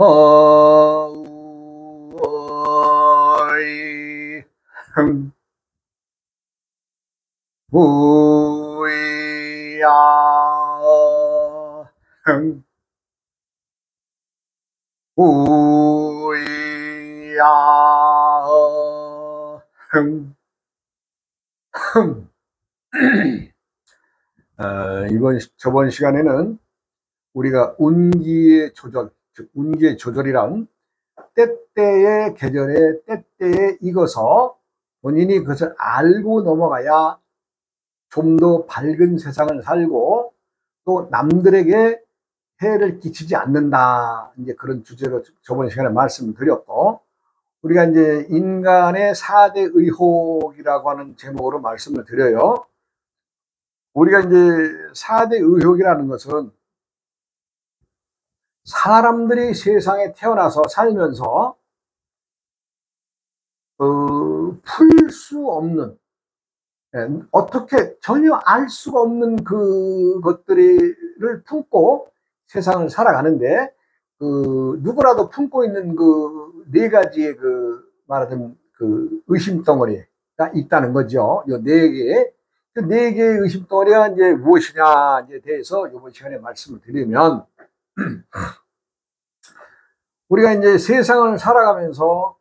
어이 우야 우야 저번 시간에는 우리가 운기의 조절, 즉 운기의 조절이란 때때의 계절에 때때에 익어서 본인이 그것을 알고 넘어가야 좀 더 밝은 세상을 살고 또 남들에게 해를 끼치지 않는다. 이제 그런 주제로 저번 시간에 말씀을 드렸고, 우리가 이제 인간의 4대 의혹이라고 하는 제목으로 말씀을 드려요. 우리가 이제 4대 의혹이라는 것은 사람들이 세상에 태어나서 살면서 풀 수 없는, 어떻게 전혀 알 수가 없는 그것들을 품고 세상을 살아가는데, 누구라도 품고 있는 그 네 가지의 말하자면 의심 덩어리가 있다는 거죠. 요 네 개, 그 네 개의 의심 덩어리가 이제 무엇이냐에 대해서 이번 시간에 말씀을 드리면, 우리가 이제 세상을 살아가면서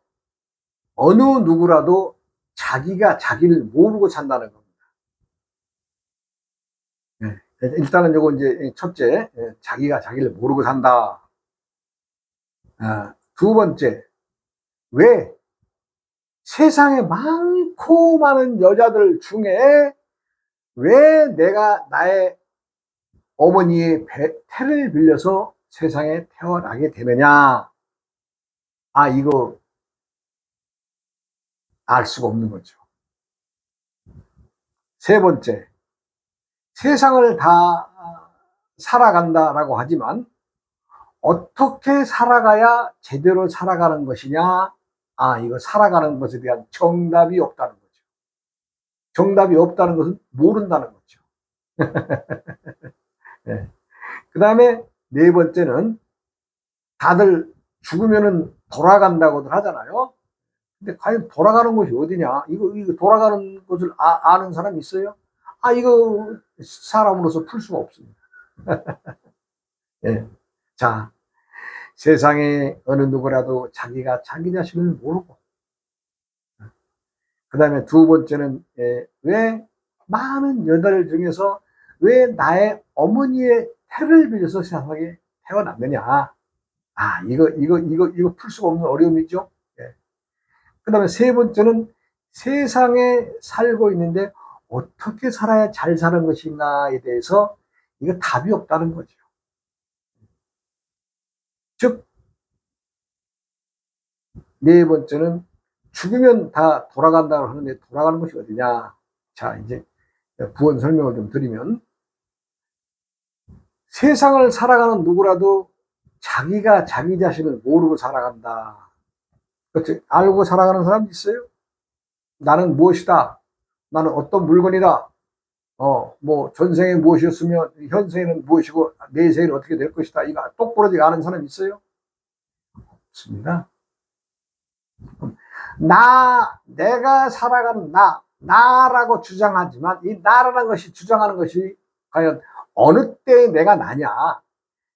어느 누구라도 자기가 자기를 모르고 산다는 겁니다. 일단은 요거 이제 첫째, 자기가 자기를 모르고 산다. 두 번째, 왜 세상에 많고 많은 여자들 중에 왜 내가 나의 어머니의 태를 빌려서 세상에 태어나게 되느냐? 이거 알 수가 없는 거죠. 세 번째, 세상을 다 살아간다라고 하지만 어떻게 살아가야 제대로 살아가는 것이냐? 이거 살아가는 것에 대한 정답이 없다는 거죠. 정답이 없다는 것은 모른다는 거죠. 네. 그 다음에 네 번째는, 다들 죽으면은 돌아간다고들 하잖아요. 근데 과연 돌아가는 것이 어디냐? 이거 돌아가는 것을 아는 사람 있어요? 이거 사람으로서 풀 수가 없습니다. 네. 자, 세상에 어느 누구라도 자기가 자기 자신을 모르고, 그 다음에 두 번째는, 왜 많은 여자들 중에서 왜 나의 어머니의 태를 빌려서 세상에 태어났느냐? 이거 풀 수가 없는 어려움이죠. 그 다음에 세 번째는, 세상에 살고 있는데 어떻게 살아야 잘 사는 것인가에 대해서 이거 답이 없다는 거죠. 즉, 네 번째는, 죽으면 다 돌아간다고 하는데 돌아가는 것이 어디냐? 자, 이제 부연 설명을 좀 드리면, 세상을 살아가는 누구라도 자기가 자기 자신을 모르고 살아간다. 그렇지? 알고 살아가는 사람 있어요? 나는 무엇이다? 나는 어떤 물건이다? 전생에 무엇이었으며 현생에는 무엇이고 내생에는 어떻게 될 것이다. 이거 똑부러지게 아는 사람 있어요? 없습니다. 내가 살아가는 나라고 주장하지만, 이 나라는 것이 주장하는 것이 과연 어느 때에 내가 나냐?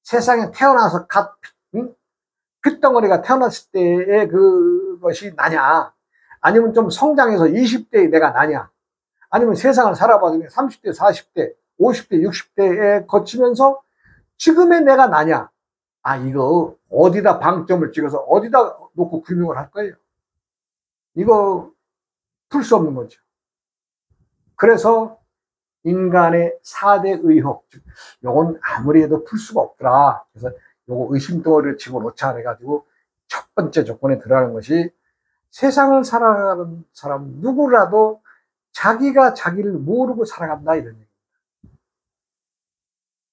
세상에 태어나서 핏덩어리가 태어났을 때의 그것이 나냐? 아니면 좀 성장해서 20대에 내가 나냐? 아니면 세상을 살아봐도 30대, 40대, 50대, 60대에 거치면서 지금의 내가 나냐? 이거 어디다 방점을 찍어서 어디다 놓고 규명을 할 거예요? 이거 풀 수 없는 거죠. 그래서 인간의 4대 의혹, 요건 아무리 해도 풀 수가 없더라. 그래서 요거 의심덩어리를 집어넣자 해가지고 첫 번째 조건에 들어가는 것이, 세상을 살아가는 사람 누구라도 자기가 자기를 모르고 살아간다, 이런 얘기입니다.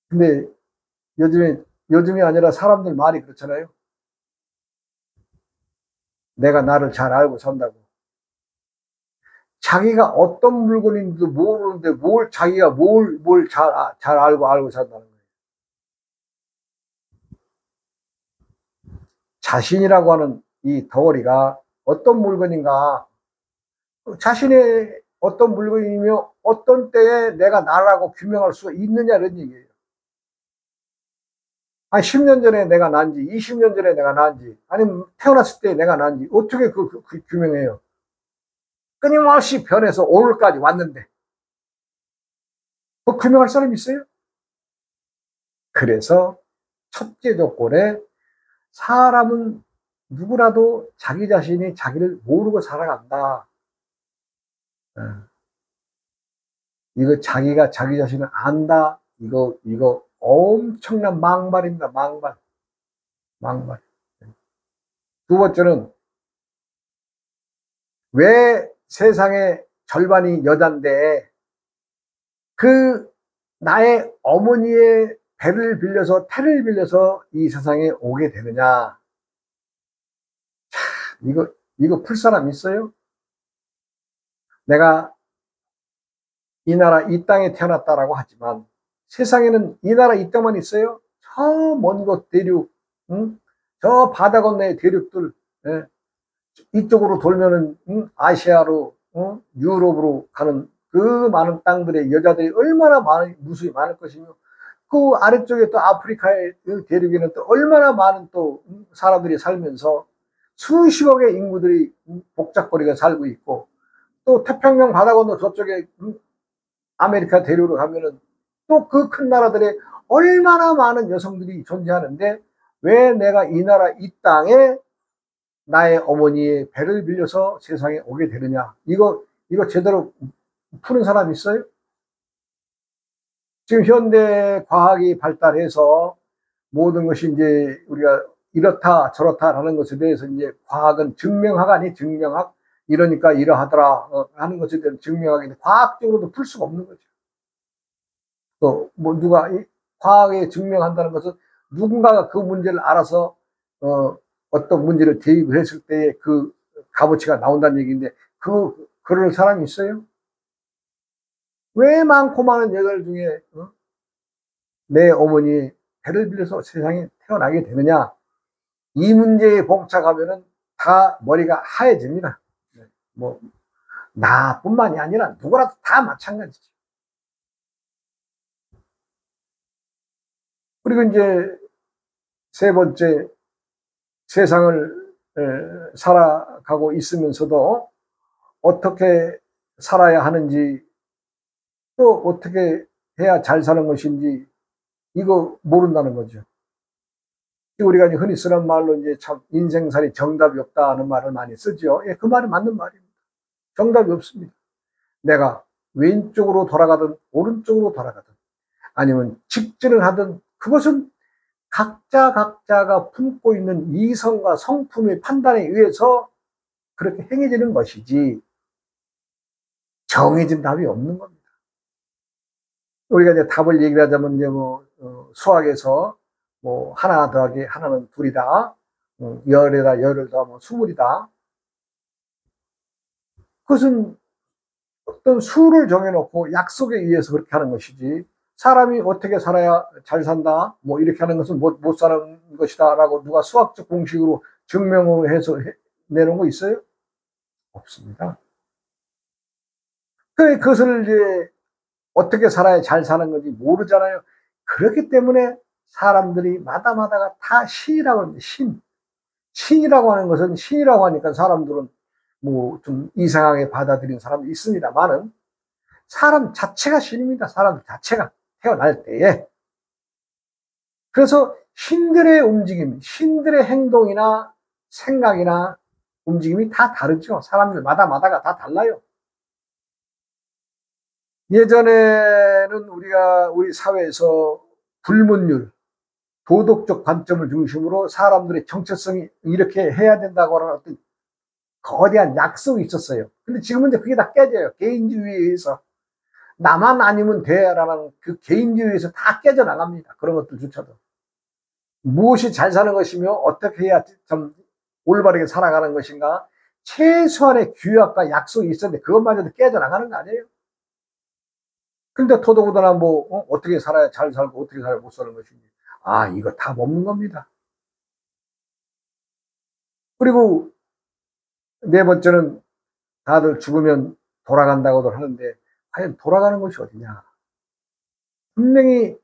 근데 요즘이 아니라 사람들 말이 그렇잖아요. 내가 나를 잘 알고 산다고. 자기가 어떤 물건인지도 모르는데 자기가 뭘 잘 알고 산다는 거예요. 자신이라고 하는 이 덩어리가 어떤 물건인가, 자신의 어떤 물건이며 어떤 때에 내가 나라고 규명할 수 있느냐 이런 얘기예요. 한 10년 전에 내가 난지 20년 전에 내가 난지 아니면 태어났을 때 내가 난지 어떻게 그 규명해요? 끊임없이 변해서 오늘까지 왔는데 그 규명할 사람이 있어요? 그래서 첫째 조건에 사람은 누구라도 자기 자신이 자기를 모르고 살아간다. 이거 자기가 자기 자신을 안다. 이거 엄청난 망발입니다. 망발. 두 번째는 왜 세상의 절반이 여잔데 그 나의 어머니의 배를 빌려서 태를 빌려서 이 세상에 오게 되느냐. 이거 풀 사람 있어요? 내가 이 나라 이 땅에 태어났다라고 하지만 세상에는 이 나라 이 땅만 있어요? 저 먼 곳 대륙, 응? 저 바다 건너의 대륙들, 예? 이쪽으로 돌면은 아시아로, 유럽으로 가는 그 많은 땅들의 여자들이 얼마나 무수히 많을 것이며 그 아래쪽에 또 아프리카의 그 대륙에는 또 얼마나 많은 또 사람들이 살면서 수십억의 인구들이 복잡거리가 살고 있고 또 태평양 바다 건너 저쪽에 아메리카 대륙으로 가면은 또 그 큰 나라들의 얼마나 많은 여성들이 존재하는데 왜 내가 이 나라 이 땅에 나의 어머니의 배를 빌려서 세상에 오게 되느냐. 이거 제대로 푸는 사람 있어요? 지금 현대 과학이 발달해서 모든 것이 이제 우리가 이렇다 저렇다라는 것에 대해서 이제 과학은 증명학 아니 증명학 이러니까 이러하더라 하는 것에 대한 증명학인데 과학적으로도 풀 수가 없는 거죠. 또 뭐 누가 과학에 증명한다는 것은 누군가가 그 문제를 알아서 어떤 문제를 대입을 했을 때 그 값어치가 나온다는 얘기인데 그럴 사람이 있어요? 왜 많고 많은 여자들 중에 내 어머니 배를 빌려서 세상에 태어나게 되느냐? 이 문제에 봉착하면은 다 머리가 하얘집니다. 뭐 나뿐만이 아니라 누구라도 다 마찬가지죠. 그리고 이제 세 번째, 세상을 살아가고 있으면서도 어떻게 살아야 하는지 또 어떻게 해야 잘 사는 것인지 이거 모른다는 거죠. 우리가 이제 흔히 쓰는 말로 이제 참 인생살이 정답이 없다는 말을 많이 쓰죠. 예, 그 말이 맞는 말입니다. 정답이 없습니다. 내가 왼쪽으로 돌아가든 오른쪽으로 돌아가든 아니면 직진을 하든 그것은 각자가 품고 있는 이성과 성품의 판단에 의해서 그렇게 행해지는 것이지 정해진 답이 없는 겁니다. 우리가 이제 답을 얘기하자면 이제 수학에서 하나 더하기 하나는 둘이다. 열에다 열을 더하면 스물이다. 그것은 어떤 수를 정해놓고 약속에 의해서 그렇게 하는 것이지 사람이 어떻게 살아야 잘 산다 이렇게 하는 것은 못 사는 것이다 라고 누가 수학적 공식으로 증명을 해서 내놓은 거 있어요? 없습니다. 그것을 이제 어떻게 살아야 잘 사는 건지 모르잖아요. 그렇기 때문에 사람들이 마다마다가 다 신이라고 하는데 신이라고 하는 것은 신이라고 하니까 사람들은 좀 이상하게 받아들이는 사람도 있습니다만은 사람 자체가 신입니다. 사람 자체가 태어날 때에. 그래서 신들의 움직임, 신들의 행동이나 생각이나 움직임이 다 다르죠. 사람들마다가 다 달라요. 예전에는 우리 사회에서 불문율, 도덕적 관점을 중심으로 사람들의 정체성이 이렇게 해야 된다고 하는 어떤 거대한 약속이 있었어요. 근데 지금은 이제 그게 다 깨져요. 개인주의에 의해서. 나만 아니면 돼라는 그 개인주의에서 다 깨져나갑니다. 그런 것들조차도. 무엇이 잘 사는 것이며 어떻게 해야 좀 올바르게 살아가는 것인가 최소한의 규약과 약속이 있었는데 그것마저도 깨져나가는 거 아니에요? 근데 더더군다나 어떻게 살아야 잘 살고 어떻게 살아야 못 사는 것인지 이거 답 없는 겁니다. 그리고 네 번째는 다들 죽으면 돌아간다고들 하는데 과연 돌아가는 것이 어디냐. 분명히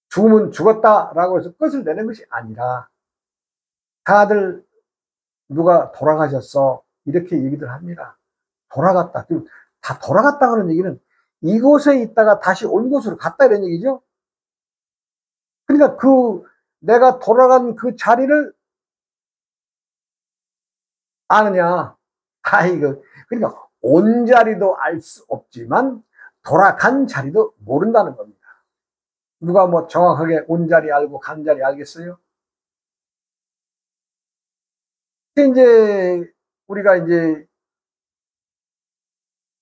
죽으면 죽었다라고 해서 끝을 내는 것이 아니라 다들 누가 돌아가셨어 이렇게 얘기들 합니다. 돌아갔다. 다 돌아갔다는 얘기는 이곳에 있다가 다시 온 곳으로 갔다 이런 얘기죠. 그러니까 내가 돌아간 그 자리를 아느냐. 그러니까 온 자리도 알 수 없지만 돌아간 자리도 모른다는 겁니다. 누가 뭐 정확하게 온 자리 알고 간 자리 알겠어요? 이제 우리가 이제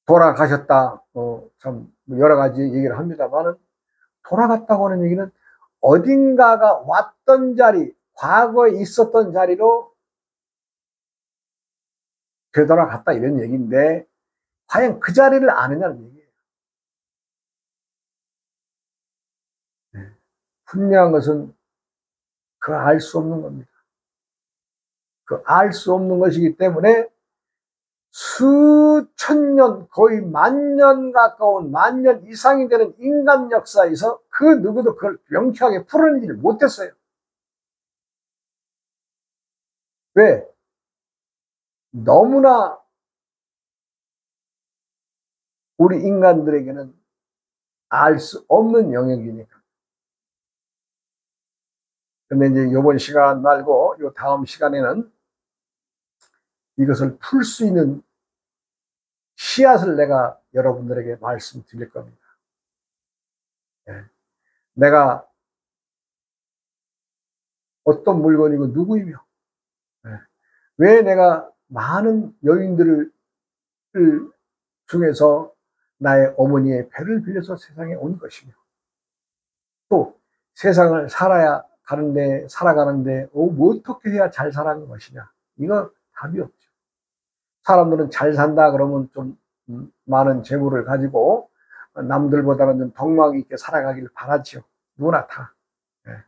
돌아가셨다, 참 여러 가지 얘기를 합니다만은 돌아갔다고 하는 얘기는 어딘가가 왔던 자리, 과거에 있었던 자리로 되돌아갔다 이런 얘기인데 과연 그 자리를 아느냐는 얘기예요. 분명한 것은 그 알 수 없는 겁니다. 그 알 수 없는 것이기 때문에 수천 년, 거의 만년 가까운 만년 이상이 되는 인간 역사에서 그 누구도 그걸 명쾌하게 풀어내지를 못했어요. 왜? 너무나 우리 인간들에게는 알 수 없는 영역이니까. 근데 이제 이번 시간 말고 요 다음 시간에는 이것을 풀 수 있는 씨앗을 내가 여러분들에게 말씀드릴 겁니다. 예. 내가 어떤 물건이고 누구이며, 예. 왜 내가 많은 여인들을 중에서 나의 어머니의 배를 빌려서 세상에 온 것이며, 또 세상을 살아가는데 뭐 어떻게 해야 잘 살아가는 것이냐. 이거 답이 없죠. 사람들은 잘 산다 그러면 좀 많은 재물을 가지고 남들보다는 좀 덕망 있게 살아가길 바라지요. 누구나 다. 예.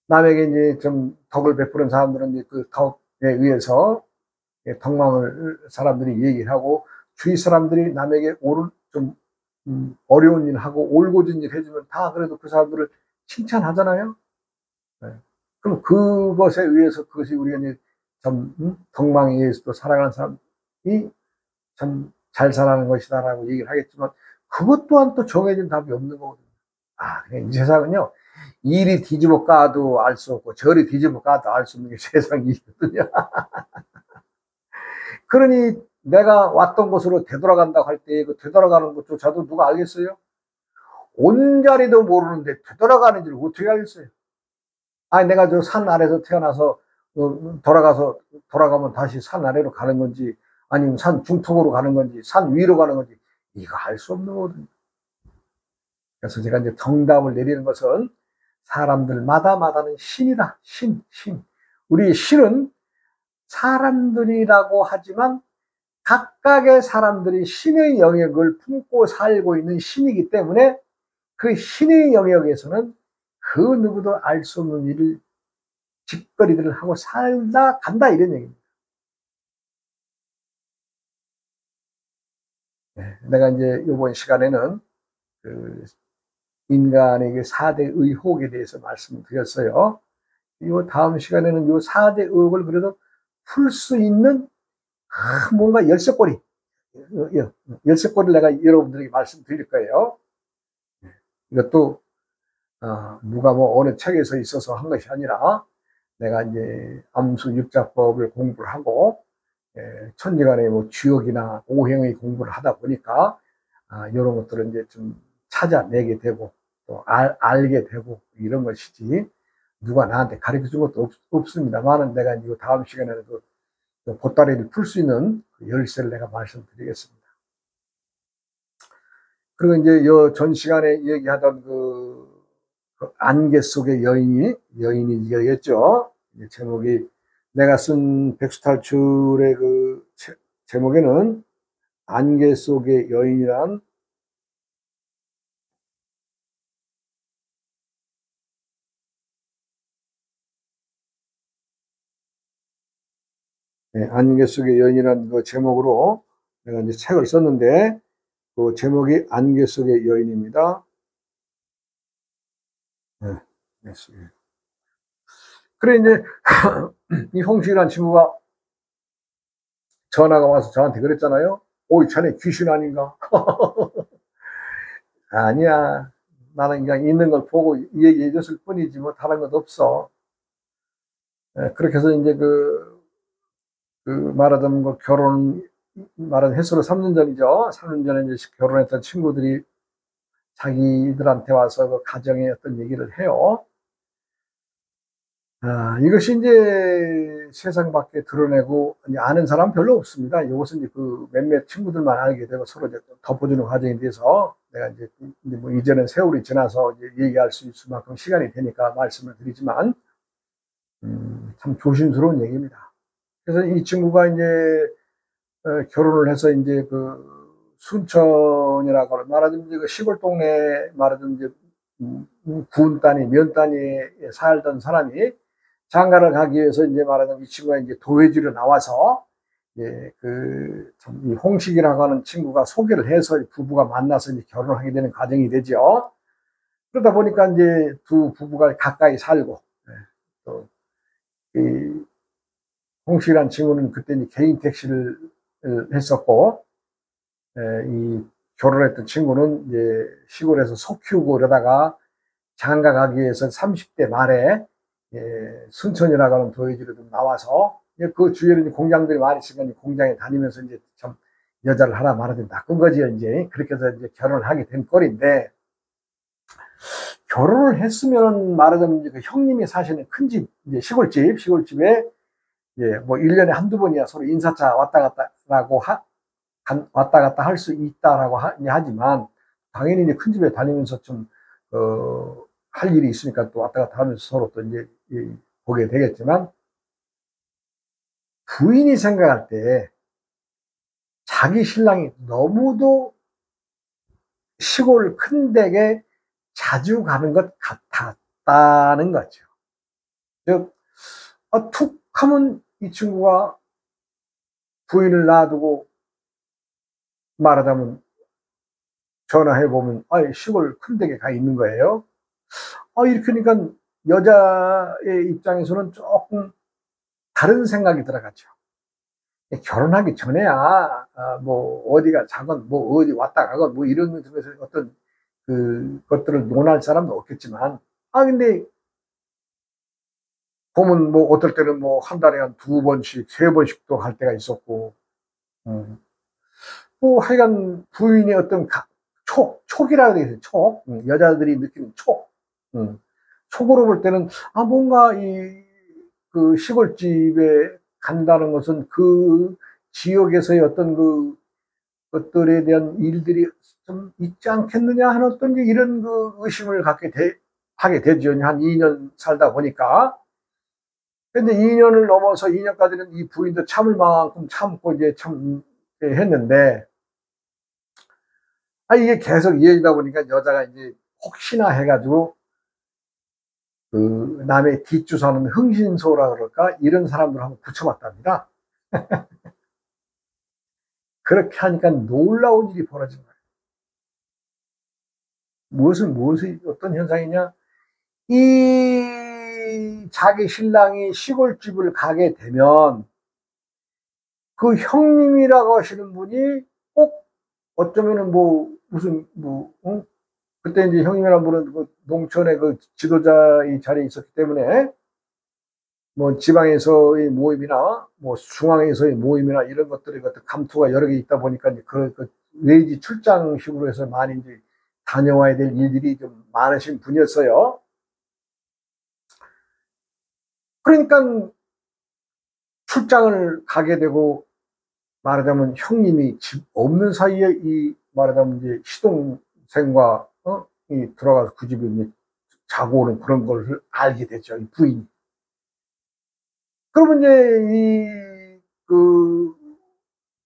남에게 이제 좀 덕을 베푸는 사람들은 이제 그 덕에 의해서 덕망을 사람들이 얘기를 하고 주위 사람들이 남에게 좀 어려운 일 하고 올곧은 일 해주면 다 그래도 그 사람들을 칭찬하잖아요. 네. 그럼 그것에 의해서 그것이 우리가 이제 참 덕망에 의해서 또 살아가는 사람이 참 잘 살아가는 것이다라고 얘기를 하겠지만 그것 또한 또 정해진 답이 없는 거거든요. 이 세상은요. 이리 뒤집어 까도 알 수 없고 저리 뒤집어 까도 알 수 없는 게 세상이거든요. 그러니 내가 왔던 곳으로 되돌아간다고 할 때 그 되돌아가는 것조차도 누가 알겠어요? 온 자리도 모르는데 되돌아가는 줄 어떻게 알겠어요? 내가 저 산 아래서 태어나서 돌아가면 다시 산 아래로 가는 건지 아니면 산 중턱으로 가는 건지 산 위로 가는 건지 이거 알 수 없는 거거든요. 그래서 제가 이제 정답을 내리는 것은 사람들마다는 신이다. 신. 우리 신은 사람들이라고 하지만 각각의 사람들이 신의 영역을 품고 살고 있는 신이기 때문에 그 신의 영역에서는 그 누구도 알 수 없는 일을 짓거리들을 하고 살다 간다 이런 얘기입니다. 네, 내가 이제 이번 시간에는 그 인간에게 4대 의혹에 대해서 말씀드렸어요. 이 다음 시간에는 이 4대 의혹을 그래도 풀 수 있는 뭔가 열쇠고리를 내가 여러분들에게 말씀드릴 거예요. 이것도 누가 뭐 어느 책에서 있어서 한 것이 아니라 내가 이제 암수 육자법을 공부를 하고 천지간의 뭐 주역이나 오행의 공부를 하다 보니까 이런 것들을 이제 좀 찾아내게 되고 또 알게 되고 이런 것이지 누가 나한테 가르쳐 준 것도 없습니다만은 내가 이 다음 시간에도 보따리를 풀 수 있는 그 열쇠를 내가 말씀드리겠습니다. 그리고 이제 전 시간에 얘기하던 그 안개 속의 여인이 이거였죠. 제목이 내가 쓴 백수탈출의 그 제목에는 안개 속의 여인이란 예, 안개 속의 여인이라는 그 제목으로 내가 이제 책을 썼는데, 그 제목이 안개 속의 여인입니다. 예, 안개 속의. 그래, 이제, 이 홍식이라는 친구가 전화가 와서 저한테 그랬잖아요. 오, 자네 귀신 아닌가? 아니야. 나는 그냥 있는 걸 보고 얘기해 줬을 뿐이지, 뭐, 다른 것 없어. 예, 그렇게 해서 이제 말하자면 말하자면 횟수로 3년 전이죠. 3년 전에 이제 결혼했던 친구들이 자기들한테 와서 그 가정의 어떤 얘기를 해요. 아, 이것이 이제 세상 밖에 드러내고 아는 사람 별로 없습니다. 이것은 이제 그 몇몇 친구들만 알게 되고 서로 이제 덮어주는 과정에 대해서 내가 이제 뭐 이제는 세월이 지나서 이제 얘기할 수 있을 만큼 시간이 되니까 말씀을 드리지만, 참 조심스러운 얘기입니다. 그래서 이 친구가 이제 결혼을 해서 이제 순천이라고 말하자면 이제 그 시골 동네 말하자면 이제 군 단위, 면 단위에 살던 사람이 장가를 가기 위해서 이제 말하자면 이 친구가 이제 도회지로 나와서 예, 이 홍식이라고 하는 친구가 소개를 해서 부부가 만나서 이제 결혼을 하게 되는 과정이 되죠. 그러다 보니까 이제 두 부부가 가까이 살고, 예, 또, 이 홍식이라는 친구는 그때 이제 개인 택시를 했었고, 이 결혼했던 친구는 이제 시골에서 소 키우고 그러다가 장가 가기 위해서 30대 말에 순천이라고 하는 도회지로 좀 나와서 그 주위에는 공장들이 많이 있으니까 공장에 다니면서 이제 참 여자를 하나 말하자면 낚은 거지요. 이제 그렇게 해서 이제 결혼을 하게 된 꼴인데, 결혼을 했으면 말하자면 이제 그 형님이 사시는 큰 집, 이제 시골집에 뭐 1년에 한두 번이야 서로 인사차 왔다 갔다 할 수 있다라고 하지만, 당연히 이제 큰 집에 다니면서 좀, 할 일이 있으니까 또 왔다 갔다 하면서 서로 또 이제 보게 되겠지만, 부인이 생각할 때 자기 신랑이 너무도 시골 큰 댁에 자주 가는 것 같았다는 거죠. 즉, 툭 하면 이 친구가 부인을 놔두고 말하자면 전화해보면, 시골 큰 댁에 가 있는 거예요. 이렇게 하니까 여자의 입장에서는 조금 다른 생각이 들어가죠. 결혼하기 전에야, 뭐, 어디가 자건, 뭐, 어디 왔다 가건, 뭐, 이런 점에서 어떤 것들을 논할 사람도 없겠지만, 근데, 보면 뭐, 어떨 때는 뭐, 한 달에 한 2번씩, 3번씩도 할 때가 있었고, 뭐, 하여간 부인의 어떤 촉이라고 되어 있어요. 촉. 여자들이 느끼는 촉. 촉으로 볼 때는, 뭔가 시골집에 간다는 것은 그 지역에서의 어떤 것들에 대한 일들이 좀 있지 않겠느냐 하는 어떤 이런 의심을 하게 되죠. 한 2년 살다 보니까. 근데 2년을 넘어서 2년까지는 이 부인도 참을 만큼 참고 이제 했는데, 이게 계속 이어지다 보니까 여자가 이제 혹시나 해가지고 남의 뒷주사는 흥신소라 그럴까? 이런 사람들 한번 붙여봤답니다. 그렇게 하니까 놀라운 일이 벌어진 거예요. 무엇이 어떤 현상이냐? 이 자기 신랑이 시골집을 가게 되면 그 형님이라고 하시는 분이 꼭 어쩌면은 그때 이제 형님이라는 분은 농촌의 지도자의 자리에 있었기 때문에 뭐 지방에서의 모임이나 뭐 중앙에서의 모임이나 이런 것들의 감투가 여러 개 있다 보니까 이제 외지 출장식으로 해서 많이 이제 다녀와야 될 일들이 좀 많으신 분이었어요. 그러니까 출장을 가게 되고 말하자면 형님이 집 없는 사이에 말하자면 이제 시동생과 들어가서 그 집에 이제 자고 오는 그런 걸 알게 되죠. 이 부인이. 그러면 이제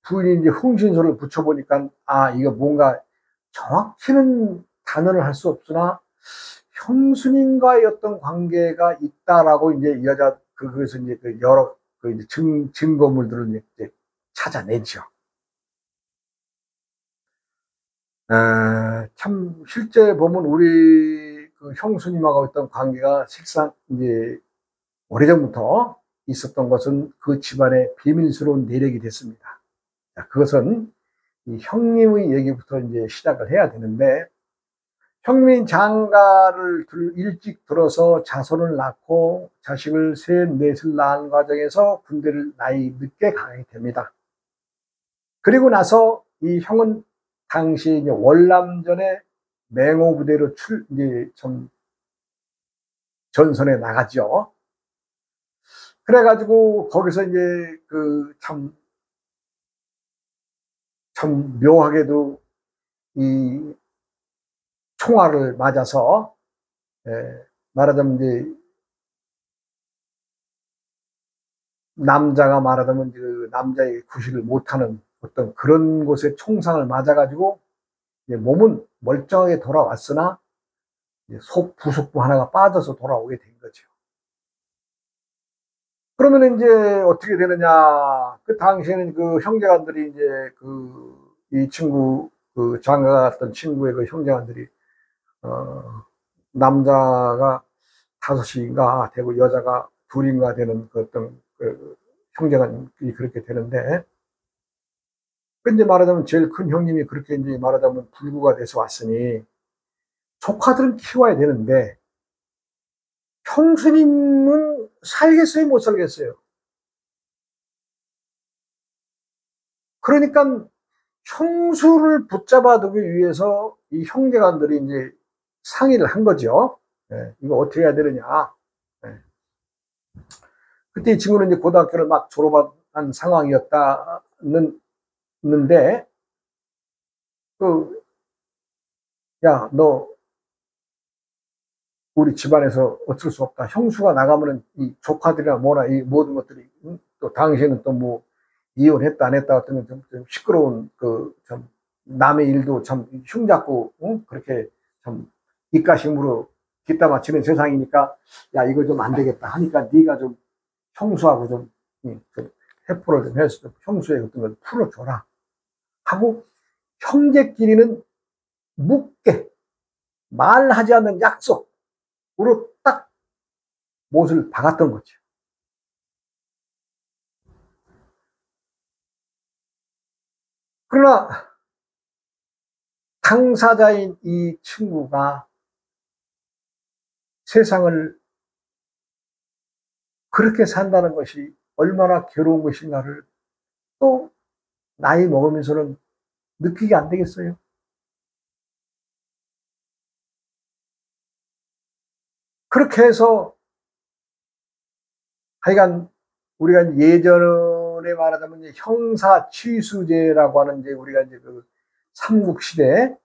부인이 이제 흥신소를 붙여보니까, 이거 뭔가 정확히는 단언을 할 수 없으나 형수님과의 어떤 관계가 있다라고 이제 그래서 이제 여러 그 이제 증거물들을 이제 찾아내죠. 참 실제 보면 우리 그 형수님하고 있던 관계가 실상 이제 오래전부터 있었던 것은 그 집안의 비밀스러운 내력이 됐습니다. 자, 그것은 이 형님의 얘기부터 이제 시작을 해야 되는데, 형님 장가를 일찍 들어서 자손을 낳고 자식을 셋, 넷을 낳은 과정에서 군대를 나이 늦게 가게 됩니다. 그리고 나서 이 형은 당시 이제 월남전에 맹호 부대로 이제 좀 전선에 나가죠. 그래가지고 거기서 이제 그 참 묘하게도 이 총알을 맞아서, 말하자면 이제 남자가 말하자면 그 남자의 구실을 못하는 어떤 그런 곳에 총상을 맞아가지고 몸은 멀쩡하게 돌아왔으나 속 부속부 하나가 빠져서 돌아오게 된 거죠. 그러면 이제 어떻게 되느냐? 그 당시에는 그 형제간들이 이제 이 친구 그 장가 갔던 친구의 그 형제간들이 남자가 5인가 되고 여자가 2인가 되는 그 어떤 그 형제간이 그렇게 되는데, 이제 말하자면 제일 큰 형님이 그렇게 이제 말하자면 불구가 돼서 왔으니 조카들은 키워야 되는데 형수님은 살겠어요, 못 살겠어요? 그러니까 형수를 붙잡아두기 위해서 이 형제간들이 이제 상의를 한 거죠. 이거 어떻게 해야 되느냐. 그때 이 친구는 이제 고등학교를 막 졸업한 상황이었다는데, 야, 너 우리 집안에서 어쩔 수 없다. 형수가 나가면은 이 조카들이나 뭐나 이 모든 것들이, 또 당시에는 또 뭐 이혼했다 안 했다 같은 좀 시끄러운 참 남의 일도 참 흉잡고, 그렇게 참 입가심으로 뒷담화 치는 세상이니까, 야, 이거 좀 안 되겠다 하니까 네가 좀 형수하고 좀 회포를 좀 해서 좀 형수의 어떤 걸 풀어줘라 하고, 형제끼리는 묻게 말하지 않는 약속으로 딱 못을 박았던 거죠. 그러나 당사자인 이 친구가 세상을 그렇게 산다는 것이 얼마나 괴로운 것인가를 또 나이 먹으면서는 느끼게 안 되겠어요? 그렇게 해서 하여간 우리가 예전에 말하자면 이제 형사취수제라고 하는, 이제 우리가 이제 그 삼국시대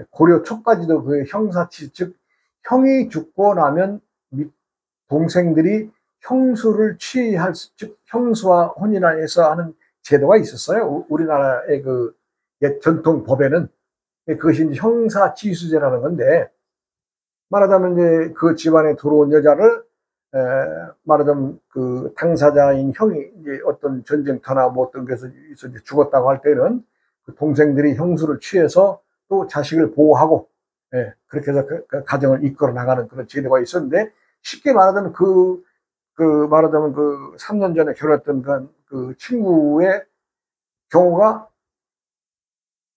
고려 초까지도 그 형사취, 즉 형이 죽고 나면 동생들이 형수를 취할, 즉 형수와 혼인해서 하는 제도가 있었어요. 우리나라의 그 옛 전통 법에는. 그것이 이제 형사취수제라는 건데, 말하자면 이제 그 집안에 들어온 여자를 말하자면 그 당사자인 형이 이제 어떤 전쟁터나 뭐 어떤 것에서 이제 죽었다고 할 때는 그 동생들이 형수를 취해서 또 자식을 보호하고, 그렇게 해서 그 가정을 이끌어 나가는 그런 제도가 있었는데, 쉽게 말하자면 말하자면 그 3년 전에 결혼했던 그 친구의 경우가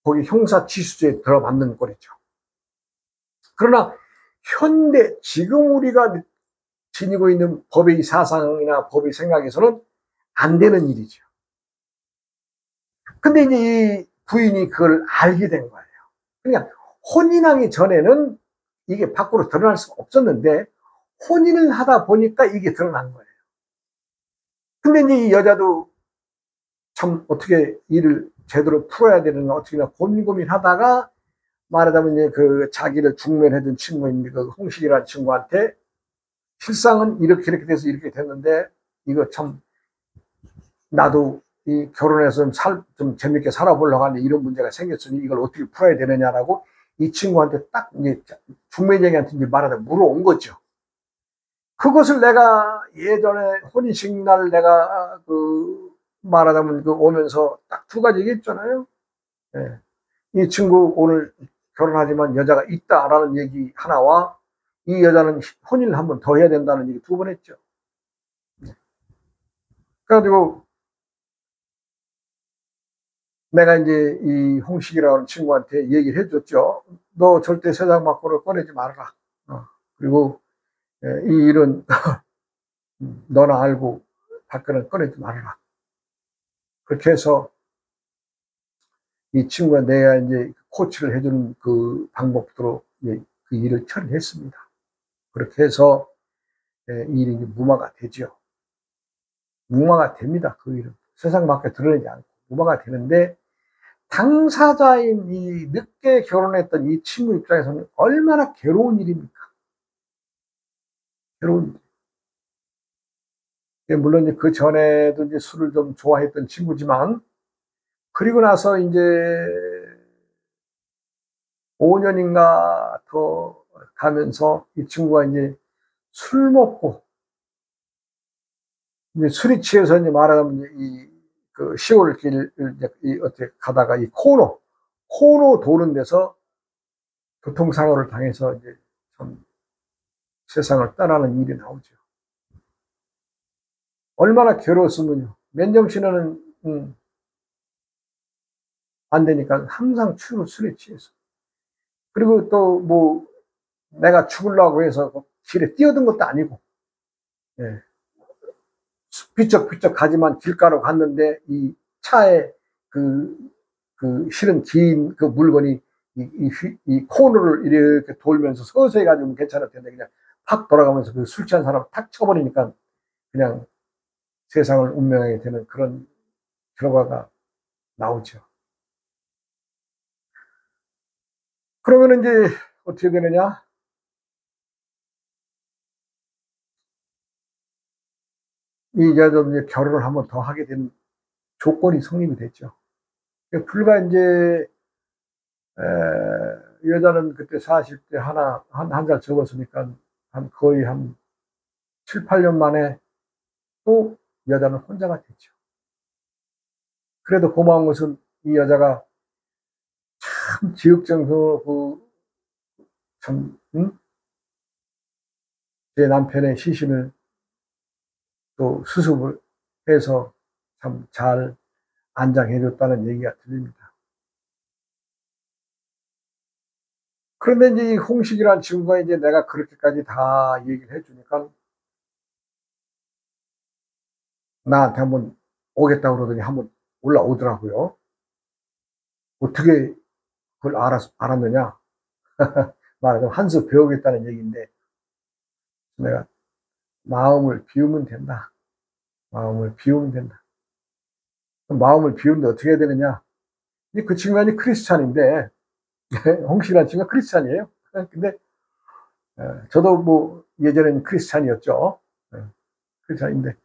거기 형사취수제에 들어맞는 꼴이죠. 그러나 현대 지금 우리가 지니고 있는 법의 사상이나 법의 생각에서는 안 되는 일이죠. 근데 이제 이 부인이 그걸 알게 된 거예요. 그러니까 혼인하기 전에는 이게 밖으로 드러날 수가 없었는데, 혼인을 하다 보니까 이게 드러난 거예요. 근데 이제 이 여자도 참 어떻게 일을 제대로 풀어야 되는가 어떻게나 고민하다가, 말하자면 이제 그 자기를 중면해준 친구인 그 홍식이라는 친구한테 실상은 이렇게 돼서 이렇게 됐는데, 이거 참 나도 이 결혼해서 좀 재밌게 살아보려고 하는데 이런 문제가 생겼으니 이걸 어떻게 풀어야 되느냐라고 이 친구한테 딱 이제 중매쟁이한테 이제 말하다 물어온 거죠. 그것을 내가 예전에 혼인식 날 내가 말하자면 오면서 딱 두 가지 얘기했잖아요. 예. 이 친구 오늘 결혼하지만 여자가 있다라는 얘기 하나와 이 여자는 혼인을 한 번 더 해야 된다는 얘기 두 번 했죠. 그래가지고 내가 이제 이 홍식이라는 친구한테 얘기를 해줬죠. 너 절대 세상 밖으로 꺼내지 말아라. 그리고 이 일은 너나 알고 밖으로 꺼내지 말아라. 그렇게 해서 이 친구가 내가 이제 코치를 해주는 그 방법으로 그 일을 처리했습니다. 그렇게 해서 이 일이 무마가 되죠. 무마가 됩니다. 그 일은 세상 밖에 드러내지 않고 무마가 되는데, 당사자인 이 늦게 결혼했던 이 친구 입장에서는 얼마나 괴로운 일입니까? 괴로운 일. 물론 이제 그 전에도 이제 술을 좀 좋아했던 친구지만, 그리고 나서 이제 5년인가 더 가면서 이 친구가 이제 술 먹고, 이제 술이 취해서 이제 말하자면 그 시골길 어떻게 가다가 이 코너 도는 데서 교통사고를 당해서 이제 참 세상을 떠나는 일이 나오죠. 얼마나 괴로웠으면요. 맨정신에는 안 되니까 항상 술에 취해서. 그리고 또 뭐 내가 죽으려고 해서 길에 뛰어든 것도 아니고, 예. 삐쩍삐쩍 가지만 길가로 갔는데 이 차에 실은 긴 그 물건이 이 코너를 이렇게 돌면서 서서히 가지면 괜찮을 텐데 그냥 팍 돌아가면서 그 술 취한 사람 탁 쳐버리니까 그냥 세상을 운명하게 되는 그런 결과가 나오죠. 그러면 이제 어떻게 되느냐? 이 여자도 이제 결혼을 한 번 더 하게 된 조건이 성립이 됐죠. 불과 이제 여자는 그때 40대 한 살 적었으니까 거의 한 7, 8년 만에 또 여자는 혼자가 됐죠. 그래도 고마운 것은 이 여자가 참 지극정성으로 제 남편의 시신을 또 수습을 해서 참 잘 안장해줬다는 얘기가 들립니다. 그런데 이제 이 홍식이라는 친구가 이제 내가 그렇게까지 다 얘기를 해주니까 나한테 한번 오겠다고 그러더니 한번 올라오더라고요. 어떻게 그걸 알았느냐? 말하자면 한 수 배우겠다는 얘기인데, 내가 마음을 비우면 된다. 마음을 비우면 된다. 마음을 비우는데 어떻게 해야 되느냐? 그 친구가 이제 크리스찬인데, 홍식이라는 친구가 크리스찬이에요. 근데 저도 뭐 예전에는 크리스찬이었죠. 크리스찬인데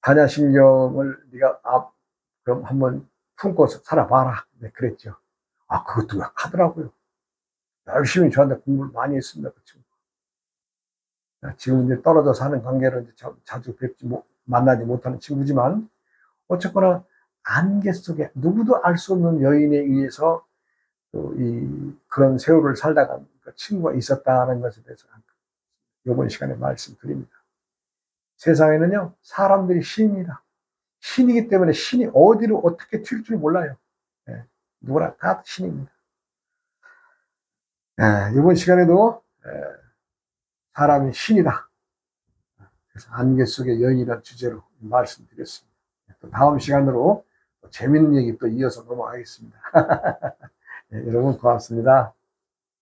반야신경을 네가 그럼 한번 품고 살아봐라. 네, 그랬죠. 그것도 하더라고요. 열심히 저한테 공부를 많이 했습니다. 그 친구. 지금 이제 떨어져 사는 관계로 이제 자주 만나지 못하는 친구지만, 어쨌거나 안개 속에 누구도 알 수 없는 여인에 의해서 그런 세월을 살다가 그 친구가 있었다는 것에 대해서 이번 시간에 말씀드립니다. 세상에는요, 사람들이 신입니다. 신이기 때문에 신이 어디로 어떻게 튈 줄 몰라요. 네, 누구나 다 신입니다. 이번 시간에도 사람이 신이다. 그래서 안개 속의 여인이라는 주제로 말씀드렸습니다. 또 다음 시간으로 또 재밌는 얘기 또 이어서 넘어가겠습니다. 네, 여러분 고맙습니다.